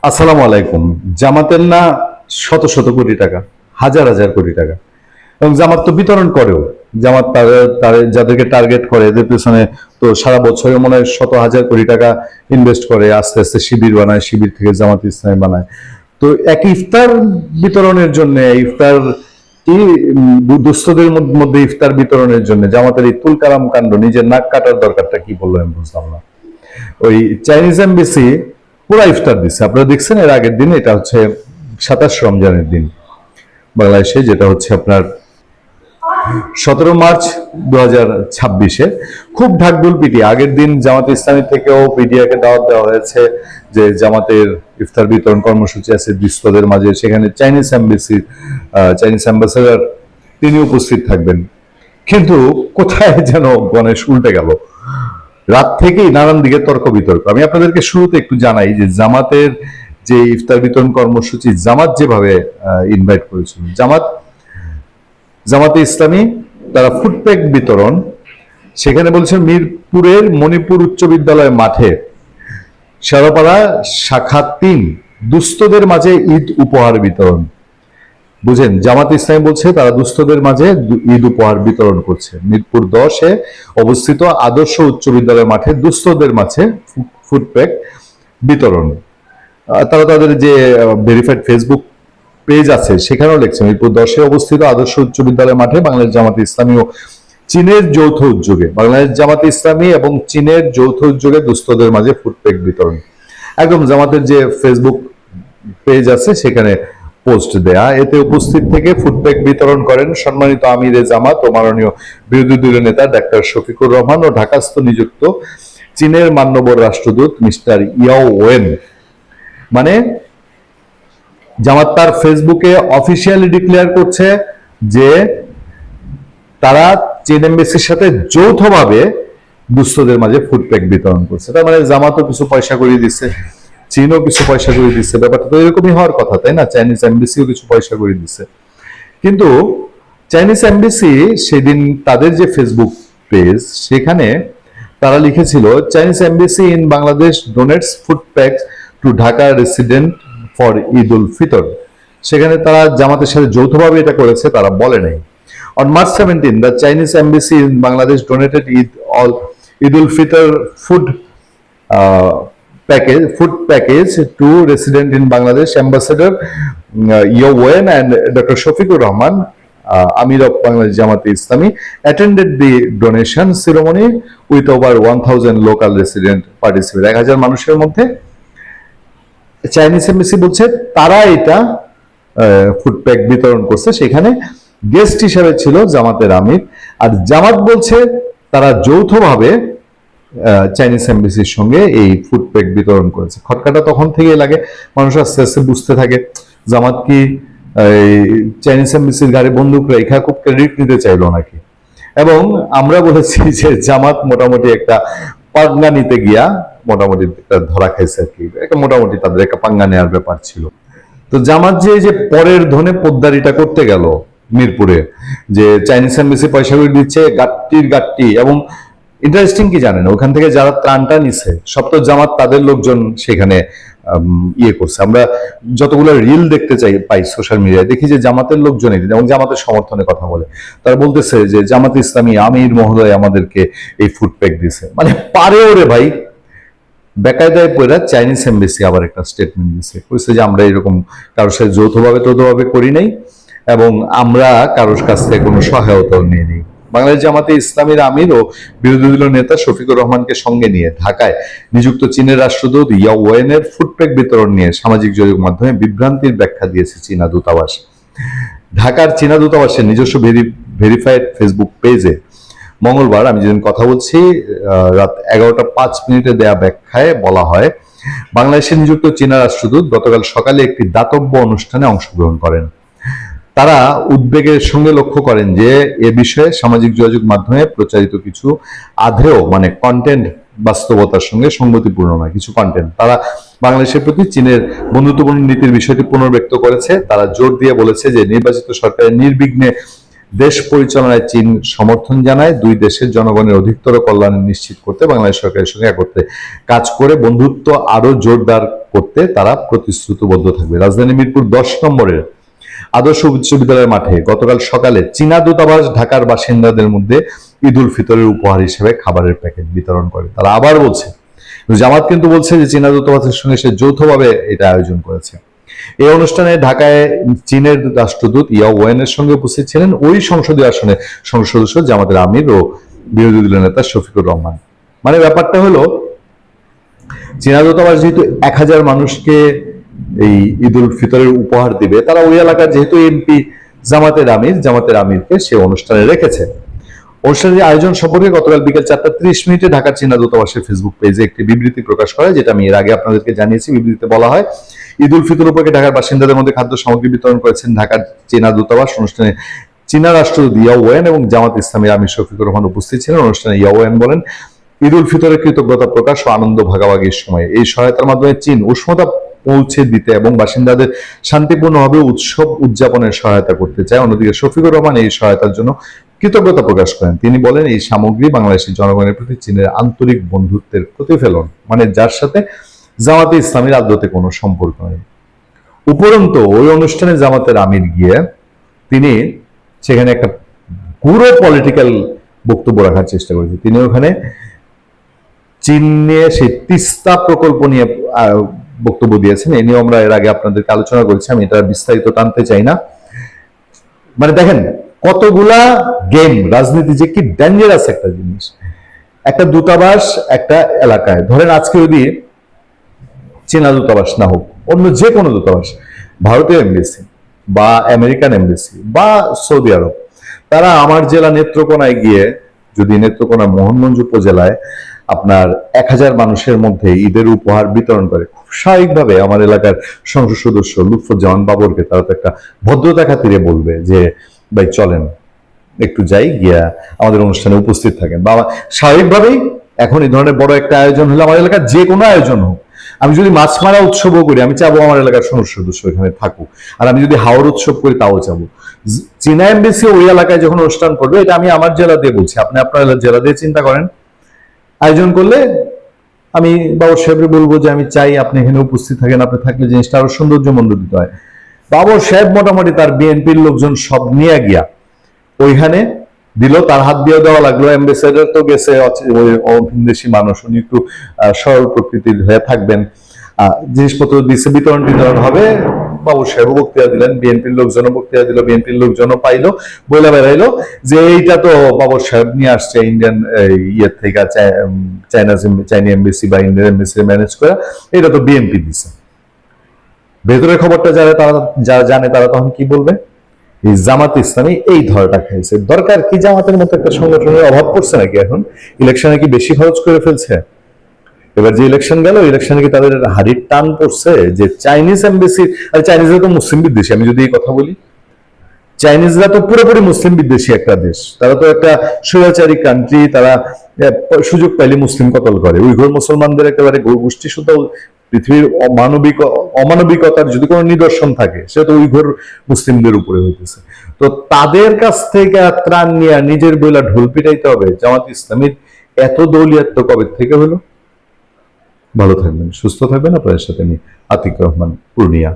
আসসালামু আলাইকুম। জামাতের না শত শত কোটি টাকা, হাজার হাজার কোটি টাকা, এবং জামাত তো বিতরণ করেও। জামাত তাদের যাদেরকে টার্গেট করে এদের পেছনে তো সারা বছরে মনে হয় শত হাজার কোটি টাকা ইনভেস্ট করে, আস্তে আস্তে শিবির বানায়, শিবির থেকে জামাত ইসলামী বানায়। তো এক ইফতার বিতরণের জন্য, ইফতার কি দুস্থদের মধ্যে ইফতার বিতরণের জন্য জামাতের এই তুলকালাম কাণ্ড, নিজের নাক কাটার দরকারটা কি বললো আমি বুঝলাম না। ওই চাইনিজ এমবেসি পুরা ইফতার দিচ্ছে, আপনারা দেখছেন এর আগের দিন, এটা হচ্ছে 27 রমজানের দিন বাংলাদেশে, যেটা হচ্ছে আপনার 17 মার্চ 2026-এ। খুব ঢাকঢোল পিটিয়ে আগের দিন জামাত ইসলামী থেকেও পিডিয়াকে দাওয়াত দেওয়া হয়েছে যে জামাতের ইফতার বিতরণ কর্মসূচি আছে দুস্থদের মাঝে, সেখানে চাইনিজ অ্যাম্বাসেডর তিনি উপস্থিত থাকবেন। কিন্তু কোথায় যেন গণেশ উল্টে গেল, রাত থেকেই নানান দিকে তর্ক বিতর্ক। আমি আপনাদেরকে শুরুতে একটু জানাই যে জামাতের যে ইফতার বিতরণ কর্মসূচি জামাত যেভাবে ইনভাইট করেছিল, জামাতে ইসলামী তারা ফুডপ্যাক বিতরণ, সেখানে বলছে মিরপুরের মণিপুর উচ্চ বিদ্যালয় মাঠে শেরপাড়া শাখা 3 দুস্থদের মাঝে ঈদ উপহার বিতরণ। বুঝেন, জামাত ইসলামী বলছে তারা দুস্থদের মাঝে ঈদ উপহার বিতরণ করছে। মিরপুর 10-এ অবস্থিত আদর্শ উচ্চ বিদ্যালয় মাঠে দুস্থদের মাঝে ফুডপ্যাক বিতরণ। তারা তাদের যে ভেরিফাইড ফেসবুক পেজ আছে সেখানেও লিখছে, মিরপুর 10-এ অবস্থিত আদর্শ উচ্চ বিদ্যালয় মাঠে বাংলাদেশ জামাতে ইসলামী ও চীনের যৌথ উদ্যোগে, বাংলাদেশ জামাতে ইসলামী এবং চীনের যৌথ উদ্যোগে দুস্থদের মাঝে ফুডপ্যাক বিতরণ। একদম জামাতের যে ফেসবুক পেজ আছে সেখানে পোস্ট দেয়া। এতে উপস্থিত থেকে ফুডপ্যাক বিতরণ করেন সম্মানিত আমিরে জামাত ও মাননীয় বিরোধী দলীয় নেতা ডাক্তার শফিকুর রহমান ও ঢাকাস্থ নিযুক্ত চীনের মান্যবর রাষ্ট্রদূত মিস্টার ইয়াও ওয়েন। মানে জামাত তার ফেসবুকে অফিসিয়ালি ডিক্লেয়ার করছে যে তারা চীন এমবেসির সাথে যৌথভাবে দুস্থদের মাঝে ফুডপ্যাক বিতরণ করছে। তার মানে জামাতও কিছু পয়সা করিয়ে দিচ্ছে, চীনও কিছু পয়সা করে দিচ্ছে। ব্যাপারটা তো এরকমই হওয়ার কথা, তাই না? চাইনিজ এমবেসিও কিছু পয়সা করে দিচ্ছে। কিন্তু চাইনিজ এমবেসি সেদিন তাদের যে ফেসবুক পেজ, সেখানে তারা লিখেছিল Chinese embassy in Bangladesh donates food packs to Dhaka resident for Eid ul Fitr. সেখানে তারা জামাতের সাথে যৌথভাবে এটা করেছে, তারা বলে নাই। On March 17, the Chinese embassy in Bangladesh donated Eid ul Fitr food package to resident in Bangladesh Ambassador Yeo Wen and Dr. Shafiqur Rahman, Amir of Bangladesh Jamaat Islami, attended the donation ceremony with over 1000 local resident participants. 1000 মানুষের মধ্যে Chinese embassy বলছে তারা এটা food pack বিতরণ করছে, সেখানে guest হিসাবে ছিল জামাতের আমির। আর জামাত বলছে তারা যৌথভাবে চাইনিজ এমবেসির সঙ্গে এই ফুডপ্যাক বিতরণ করেছে। খটকাটা তখন থেকেই লাগে, মানুষ আস্তে আস্তে বুঝতে থাকে জামাত কি চাইনিজ এমবেসির গাড়ি বন্দুক রেখা খুব ক্রেডিট নিতে চাইলো নাকি। এবং আমরা বলেছি যে জামাত মোটামুটি একটা পাঙ্গা নিতে গিয়া মোটামুটি ধরা খাইছে আর কি, মোটামুটি তাদের একটা পাঙ্গা নেওয়ার ব্যাপার ছিল। তো জামাত যে পরের ধনে পোদ্দারিটা করতে গেল মিরপুরে, যে চাইনিজ এমবেসি পয়সা করে দিচ্ছে গাট্টি। এবং ইন্টারেস্টিং কি জানেন, ওখান থেকে যারা ত্রাণটা নিছে সব তো জামাত তাদের লোকজন সেখানে ইয়ে করছে। আমরা যতগুলো রিল দেখতে পাই সোশ্যাল মিডিয়ায়, দেখি যে জামাতের লোকজনই এবং জামাতের সমর্থনে কথা বলে। তারা বলতেছে যে জামাত ইসলামী আমির মহোদয় আমাদেরকে এই ফুডপ্যাক দিছে। মানে পারে ওরে ভাই, বেকায়দায় পড়া চাইনিজ এমবেসি আবার একটা স্টেটমেন্ট দিচ্ছে, কইছে যে আমরা এরকম কারোর সাথে যৌথভাবে করি নাই এবং আমরা কারোর কাছ থেকে কোনো সহায়তাও নিয়ে নিই। বাংলাদেশ জামাতে ইসলামীর আমির ও বিরোধী দলীয় নেতা শফিকুর রহমানকে সঙ্গে নিয়ে ঢাকায় নিযুক্ত চীনের রাষ্ট্রদূত ইয়াও ওয়েনের ফুডপ্যাক বিতরণ নিয়ে সামাজিক যোগাযোগ মাধ্যমে বিভ্রান্তির ব্যাখ্যা দিয়েছে চীনা দূতাবাস। ঢাকার চীনা দূতাবাসের নিজস্ব ভেরিফাইড ফেসবুক পেজে মঙ্গলবার, আমি যেদিন কথা বলছি রাত 11টা 5 দেয়া ব্যাখ্যায় বলা হয়, বাংলাদেশে নিযুক্ত চীনা রাষ্ট্রদূত গতকাল সকালে একটি দাতব্য অনুষ্ঠানে অংশগ্রহণ করেন। তারা উদ্বেগের সঙ্গে লক্ষ্য করেন যে এ বিষয়ে সামাজিক যোগাযোগ মাধ্যমে প্রচারিত কিছু আধেয় কন্টেন্ট বাস্তবতার সঙ্গে সঙ্গতিপূর্ণ নয়। কিছু কন্টেন্ট তারা বাংলাদেশের প্রতি চীনের বন্ধুত্বপূর্ণ নীতির বিষয়টি পুনর্ব্যক্ত করেছে। তারা জোর দিয়ে বলেছে যে নির্বাচিত সরকারের নির্বিঘ্নে দেশ পরিচালনায় চীন সমর্থন জানায়, দুই দেশের জনগণের অধিকতর কল্যাণ নিশ্চিত করতে বাংলাদেশ সরকারের সঙ্গে একত্রে কাজ করে বন্ধুত্ব আরো জোরদার করতে তারা প্রতিশ্রুতিবদ্ধ থাকবে। রাজধানী মিরপুর 10 নম্বরের আদর্শ উচ্চ বিদ্যালয়ের মাঠে গতকাল সকালে চীনা দূতাবাস ঢাকার বাসিন্দাদের মধ্যে ঈদ উল ফিতরের উপহার হিসেবে খাবারের প্যাকেট বিতরণ করে। তারা আবার বলছে, জামাত কিন্তু বলছে যে চীনা দূতাবাসের সঙ্গে সে যৌথভাবে এটা আয়োজন করেছে। এই অনুষ্ঠানে ঢাকায় চীনের রাষ্ট্রদূত ইয়া ওয়েনের সঙ্গে উপস্থিত ছিলেন ওই সংসদীয় আসনে সংসদ সদস্য জামাতের আমির ও বিরোধী দলীয় নেতা শফিকুর রহমান। মানে ব্যাপারটা হলো, চীনা দূতাবাস যেহেতু 1000 মানুষকে এই ঈদ উল ফিতরের উপহার দিবে, তারা ওই এলাকার যেহেতু এমপি জামাতের আমিরকে সে অনুষ্ঠানে রেখেছে। অনুষ্ঠানের আয়োজন সম্পর্কে গতকাল বিকেল 4:30 ঢাকার চীনা দূতাবাসের ফেসবুক পেজে একটি বিবৃতি প্রকাশ করে, যেটা আমি এর আগে আপনাদেরকে জানিয়েছি। বিবৃতিতে বলা হয়, ঈদ উল ফিতর উপলক্ষে ঢাকার বাসিন্দাদের মধ্যে খাদ্য সামগ্রী বিতরণ করেছেন ঢাকার চীনা দূতাবাস। অনুষ্ঠানে চীনা রাষ্ট্রদূত ইয়া ওয়েন এবং জামাত ইসলামীর আমির শফিকুর রহমান উপস্থিত ছিলেন। অনুষ্ঠানে ইয়া ওয়েন বলেন, ঈদ উল ফিতরের কৃতজ্ঞতা প্রকাশ ও আনন্দ ভাগাভাগির সময় এই সহায়তার মাধ্যমে চীন উষ্ণতা পৌঁছে দিতে এবং বাসিন্দাদের শান্তিপূর্ণভাবে উৎসব উদযাপনের সহায়তা করতে চায়। অন্যদিকে শফিকুর রহমান এই সহায়তার জন্য কৃতজ্ঞতা প্রকাশ করেন। তিনি বলেন, এই সামগ্রী বাংলাদেশের জনগণের প্রতি চীনের আন্তরিক বন্ধুত্বের প্রতিফলন, মানে যার সাথে জামাতে ইসলামীর আদতে কোনো সম্পর্ক নেই। উপরন্তু ওই অনুষ্ঠানে জামাতের আমির গিয়ে তিনি সেখানে একটা পুরো পলিটিক্যাল বক্তব্য রাখার চেষ্টা করেছে। তিনি ওখানে চীন নিয়ে সেই তিস্তা প্রকল্প নিয়ে বক্তব্য দিয়েছেন। এ নিয়ে আমরা এর আগে আপনাদেরকে আলোচনা করেছি, আমি এটা বিস্তারিত টানতে চাই না। মানে দেখেন কতগুলা গেম, রাজনীতি যে কি ডেঞ্জারাস একটা জিনিস। একটা দূতাবাস একটা এলাকায়, ধরেন আজকে যদি চীনা দূতাবাস না হোক, অন্য যে কোনো দূতাবাস, ভারতীয় এমবেসি বা আমেরিকান এমবেসি বা সৌদি আরব, তারা আমার জেলা নেত্রকোনায় গিয়ে যদি নেত্রকোনা মোহনগঞ্জ উপজেলায় আপনার 1000 মানুষের মধ্যে ঈদের উপহার বিতরণ করে, খুব স্বাভাবিকভাবে আমার এলাকার সংসদ সদস্য লুৎফুজ্জামান বাবরকে তারা তো একটা ভদ্রতা খাতিরে বলবে যে ভাই চলেন একটু যাই, গিয়া আমাদের অনুষ্ঠানে উপস্থিত থাকেন। বা স্বাভাবিকভাবেই এখন এই ধরনের বড় একটা আয়োজন হলে, আমার এলাকার যে কোনো আয়োজন হোক, আমি যদি মাছ মারা উৎসবও করি, আমি চাবো আমার এলাকার সংসদ সদস্য এখানে থাকুক। আর আমি যদি হাওড় উৎসব করি তাও চাবো। চীনা এমবেসি ওই এলাকায় যখন অনুষ্ঠান করবে, এটা আমি আমার জেলা দিয়ে বলছি, আপনি আপনার জেলা দিয়ে চিন্তা করেন। আয়োজন করলে আমি বাবর সাহেবকে বলবো যে আমি চাই আপনি এখানে উপস্থিত থাকেন, আপনি থাকলে জিনিসটা আরো সৌন্দর্যমণ্ডিত হয়। বাবর সাহেব মোটামুটি তার বিএনপির লোকজন সব নিয়ে গিয়া ওইখানে দিল, তার হাত দিয়ে দেওয়া লাগলো। অ্যাম্বাসেডর তো গেছে দেশি মানুষ, উনি একটু সরল প্রকৃতির হয়ে থাকবেন। জিনিসপত্র দিচ্ছে, বিতরণ হবে। বাবু সাহেব বক্তৃতা দিলেন, বিএনপির লোকজনও বক্তৃতা দিল, বিএনপির লোকজনও পাইলো, বইলা বেড়াইলো যে এইটা তো বাবর সাহেব নিয়ে আসছে ইন্ডিয়ান ইয়ের থেকে, চাইনা এমবেসি বা ইন্ডিয়ান এমবেসি ম্যানেজ করে, এটা তো বিএনপি দিচ্ছে। ভেতরের খবরটা যারা জানে তারা তখন কি বলবে, এই জামাত ইসলামী এই ধরটা খাইছে। দরকার কি জামাতের মতো একটা সংগঠনের অভাব পড়ছে নাকি? এখন ইলেকশনে কি বেশি খরচ করে ফেলছে? এবার যে ইলেকশন গেল, ইলেকশনে কি তাদের হাড়ির টান পড়ছে যে চাইনিজ এমবেসি? আর চাইনিজরা তো মুসলিম বিদ্বেষী। আমি যদি এই কথা বলি, চাইনিজরা তো পুরোপুরি মুসলিম বিদ্বেষী একটা দেশ, তারা তো একটা স্বৈরাচারী কান্ট্রি। তারা সুযোগ পাইলে মুসলিম কতল করে। উইঘুর মুসলমানদের একেবারে গোষ্ঠী শুদ্ধ পৃথিবীর অমানবিকতার যদি কোনো নিদর্শন থাকে, সেটা তো উইঘুর মুসলিমদের উপরে হইতেছে। তো তাদের কাছ থেকে ত্রাণ নিয়ে নিজের বইলা ঢোল পিটাইতে হবে। জামাত ইসলামীর এত দৌলিয়াত্ব কবে থেকে হলো? ভালো থাকবেন, সুস্থ থাকবেন। আপনাদের সাথে আমি আতিক রহমান, পূর্ণিয়া।